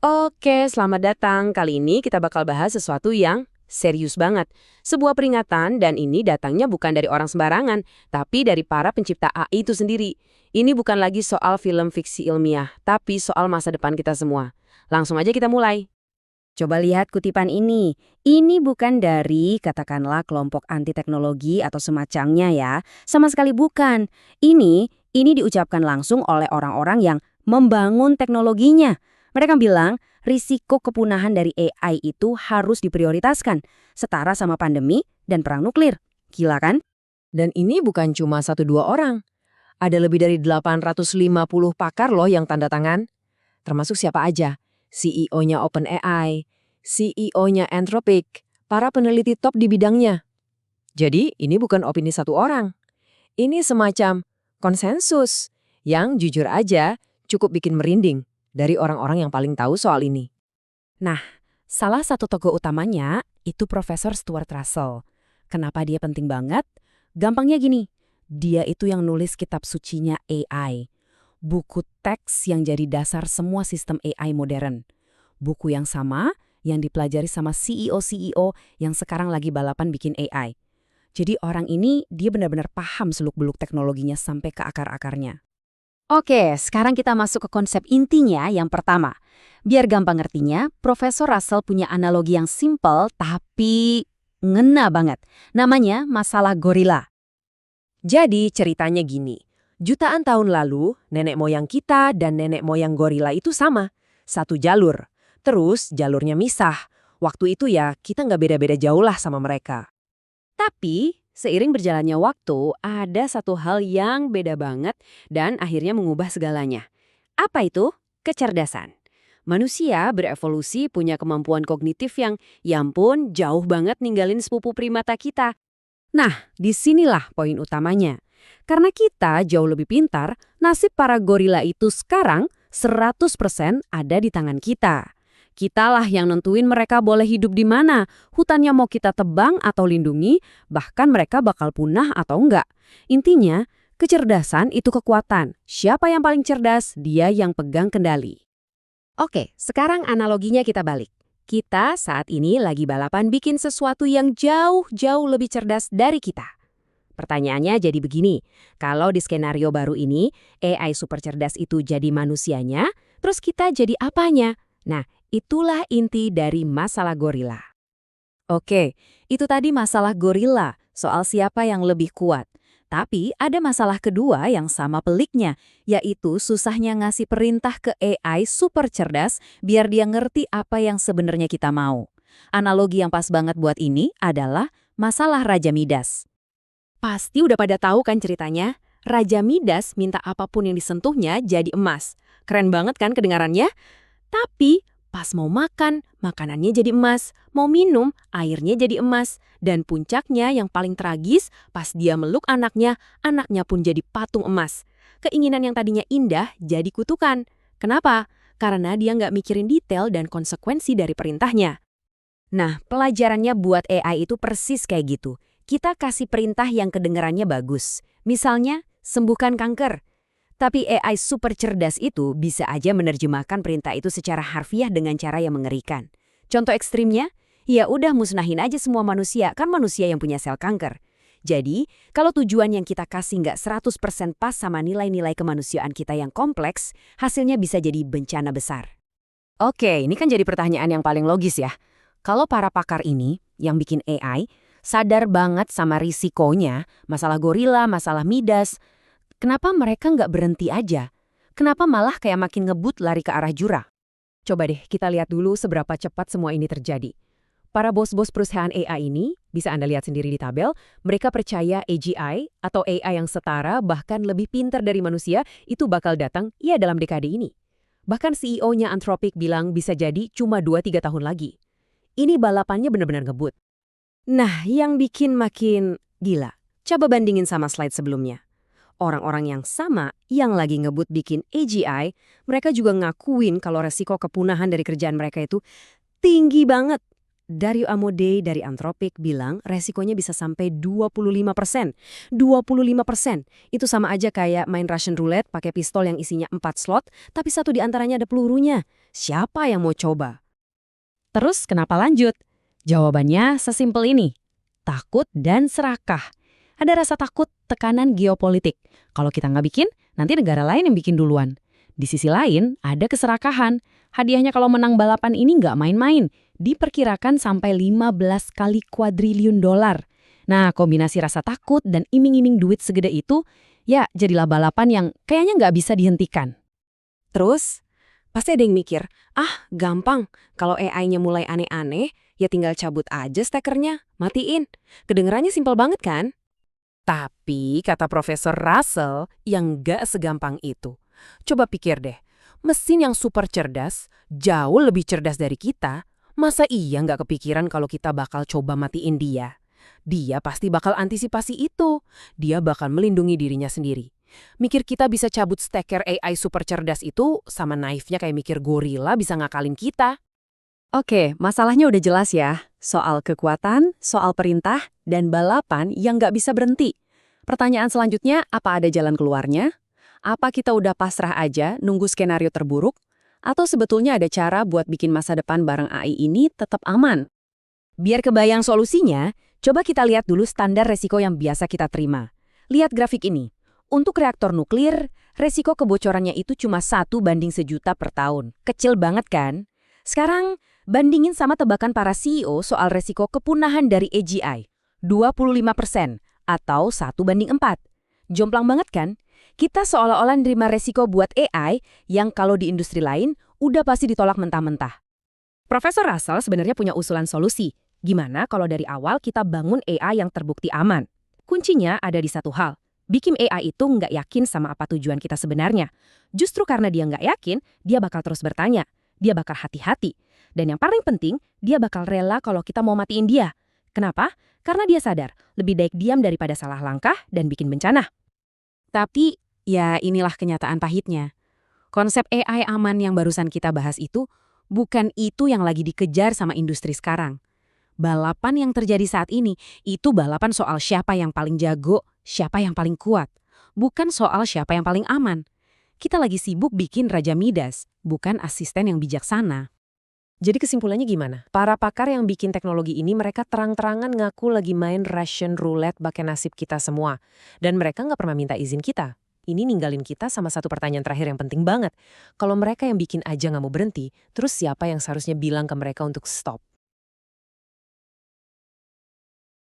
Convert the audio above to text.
Oke, selamat datang. Kali ini kita bakal bahas sesuatu yang serius banget. Sebuah peringatan dan ini datangnya bukan dari orang sembarangan, tapi dari para pencipta AI itu sendiri. Ini bukan lagi soal film fiksi ilmiah, tapi soal masa depan kita semua. Langsung aja kita mulai. Coba lihat kutipan ini. Ini bukan dari, katakanlah, kelompok anti teknologi atau semacamnya ya. Sama sekali bukan. Ini diucapkan langsung oleh orang-orang yang membangun teknologinya. Mereka bilang, risiko kepunahan dari AI itu harus diprioritaskan, setara sama pandemi dan perang nuklir. Gila kan? Dan ini bukan cuma 1-2 orang. Ada lebih dari 850 pakar loh yang tanda tangan. Termasuk siapa aja? CEO-nya OpenAI, CEO-nya Anthropic, para peneliti top di bidangnya. Jadi, ini bukan opini satu orang. Ini semacam konsensus yang jujur aja cukup bikin merinding dari orang-orang yang paling tahu soal ini. Nah, salah satu tokoh utamanya itu Profesor Stuart Russell. Kenapa dia penting banget? Gampangnya gini, dia itu yang nulis kitab sucinya AI. Buku teks yang jadi dasar semua sistem AI modern. Buku yang sama yang dipelajari sama CEO-CEO yang sekarang lagi balapan bikin AI. Jadi orang ini dia benar-benar paham seluk-beluk teknologinya sampai ke akar-akarnya. Oke, sekarang kita masuk ke konsep intinya yang pertama. Biar gampang ngertinya, Profesor Russell punya analogi yang simpel tapi ngena banget. Namanya masalah gorila. Jadi ceritanya gini, jutaan tahun lalu nenek moyang kita dan nenek moyang gorila itu sama, satu jalur. Terus jalurnya misah. Waktu itu ya kita nggak beda-beda jauh lah sama mereka. Tapi seiring berjalannya waktu ada satu hal yang beda banget dan akhirnya mengubah segalanya. Apa itu? Kecerdasan. Manusia berevolusi punya kemampuan kognitif yang ya ampun jauh banget ninggalin sepupu primata kita. Nah, disinilah poin utamanya. Karena kita jauh lebih pintar, nasib para gorila itu sekarang 100% ada di tangan kita. Kitalah yang nentuin mereka boleh hidup di mana, hutannya mau kita tebang atau lindungi, bahkan mereka bakal punah atau enggak. Intinya, kecerdasan itu kekuatan. Siapa yang paling cerdas, dia yang pegang kendali. Oke, sekarang analoginya kita balik. Kita saat ini lagi balapan bikin sesuatu yang jauh-jauh lebih cerdas dari kita. Pertanyaannya jadi begini, kalau di skenario baru ini, AI super cerdas itu jadi manusianya, terus kita jadi apanya? Nah, itulah inti dari masalah gorila. Oke, itu tadi masalah gorila, soal siapa yang lebih kuat. Tapi ada masalah kedua yang sama peliknya, yaitu susahnya ngasih perintah ke AI super cerdas biar dia ngerti apa yang sebenarnya kita mau. Analogi yang pas banget buat ini adalah masalah Raja Midas. Pasti udah pada tahu kan ceritanya? Raja Midas minta apapun yang disentuhnya jadi emas. Keren banget kan kedengarannya? Tapi pas mau makan, makanannya jadi emas. Mau minum, airnya jadi emas. Dan puncaknya yang paling tragis, pas dia meluk anaknya, anaknya pun jadi patung emas. Keinginan yang tadinya indah jadi kutukan. Kenapa? Karena dia nggak mikirin detail dan konsekuensi dari perintahnya. Nah, pelajarannya buat AI itu persis kayak gitu. Kita kasih perintah yang kedengarannya bagus. Misalnya, sembuhkan kanker. Tapi AI super cerdas itu bisa aja menerjemahkan perintah itu secara harfiah dengan cara yang mengerikan. Contoh ekstrimnya, ya udah musnahin aja semua manusia, kan manusia yang punya sel kanker. Jadi, kalau tujuan yang kita kasih nggak 100% pas sama nilai-nilai kemanusiaan kita yang kompleks, hasilnya bisa jadi bencana besar. Oke, ini kan jadi pertanyaan yang paling logis ya. Kalau para pakar ini, yang bikin AI, sadar banget sama risikonya, masalah gorila, masalah Midas, kenapa mereka nggak berhenti aja? Kenapa malah kayak makin ngebut lari ke arah jurang? Coba deh kita lihat dulu seberapa cepat semua ini terjadi. Para bos-bos perusahaan AI ini, bisa Anda lihat sendiri di tabel, mereka percaya AGI atau AI yang setara bahkan lebih pintar dari manusia itu bakal datang ya dalam dekade ini. Bahkan CEO-nya Anthropic bilang bisa jadi cuma 2-3 tahun lagi. Ini balapannya benar-benar ngebut. Nah, yang bikin makin gila, coba bandingin sama slide sebelumnya. Orang-orang yang sama yang lagi ngebut bikin AGI, mereka juga ngakuin kalau resiko kepunahan dari kerjaan mereka itu tinggi banget. Dario Amodei dari Anthropic bilang resikonya bisa sampai 25%. 25%. Itu sama aja kayak main Russian roulette pakai pistol yang isinya 4 slot, tapi satu di antaranya ada pelurunya. Siapa yang mau coba? Terus kenapa lanjut? Jawabannya sesimpel ini. Takut dan serakah. Ada rasa takut, tekanan geopolitik. Kalau kita nggak bikin, nanti negara lain yang bikin duluan. Di sisi lain, ada keserakahan. Hadiahnya kalau menang balapan ini nggak main-main. Diperkirakan sampai 15 kali kuadriliun dolar. Nah, kombinasi rasa takut dan iming-iming duit segede itu, ya jadilah balapan yang kayaknya nggak bisa dihentikan. Terus, pasti ada yang mikir, gampang. Kalau AI-nya mulai aneh-aneh, ya tinggal cabut aja stekernya, matiin. Kedengerannya simpel banget kan? Tapi, kata Profesor Russell, yang nggak segampang itu. Coba pikir deh, mesin yang super cerdas, jauh lebih cerdas dari kita, masa iya nggak kepikiran kalau kita bakal coba matiin dia? Dia pasti bakal antisipasi itu. Dia bakal melindungi dirinya sendiri. Mikir kita bisa cabut steker AI super cerdas itu sama naifnya kayak mikir gorila bisa ngakalin kita. Oke, masalahnya udah jelas ya. Soal kekuatan, soal perintah, dan balapan yang nggak bisa berhenti. Pertanyaan selanjutnya, apa ada jalan keluarnya? Apa kita udah pasrah aja nunggu skenario terburuk? Atau sebetulnya ada cara buat bikin masa depan bareng AI ini tetap aman? Biar kebayang solusinya, coba kita lihat dulu standar resiko yang biasa kita terima. Lihat grafik ini. Untuk reaktor nuklir, resiko kebocorannya itu cuma 1/1.000.000 per tahun. Kecil banget kan? Sekarang, bandingin sama tebakan para CEO soal resiko kepunahan dari AGI. 25% atau 1/4. Jomplang banget kan? Kita seolah-olah nerima resiko buat AI yang kalau di industri lain udah pasti ditolak mentah-mentah. Profesor Russell sebenarnya punya usulan solusi. Gimana kalau dari awal kita bangun AI yang terbukti aman? Kuncinya ada di satu hal. Bikin AI itu nggak yakin sama apa tujuan kita sebenarnya. Justru karena dia nggak yakin, dia bakal terus bertanya. Dia bakal hati-hati. Dan yang paling penting, dia bakal rela kalau kita mau matiin dia. Kenapa? Karena dia sadar, lebih baik diam daripada salah langkah dan bikin bencana. Tapi, ya inilah kenyataan pahitnya. Konsep AI aman yang barusan kita bahas itu, bukan itu yang lagi dikejar sama industri sekarang. Balapan yang terjadi saat ini, itu balapan soal siapa yang paling jago, siapa yang paling kuat. Bukan soal siapa yang paling aman. Kita lagi sibuk bikin Raja Midas, bukan asisten yang bijaksana. Jadi kesimpulannya gimana? Para pakar yang bikin teknologi ini mereka terang-terangan ngaku lagi main Russian roulette pakai nasib kita semua. Dan mereka nggak pernah minta izin kita. Ini ninggalin kita sama satu pertanyaan terakhir yang penting banget. Kalau mereka yang bikin aja nggak mau berhenti, terus siapa yang seharusnya bilang ke mereka untuk stop?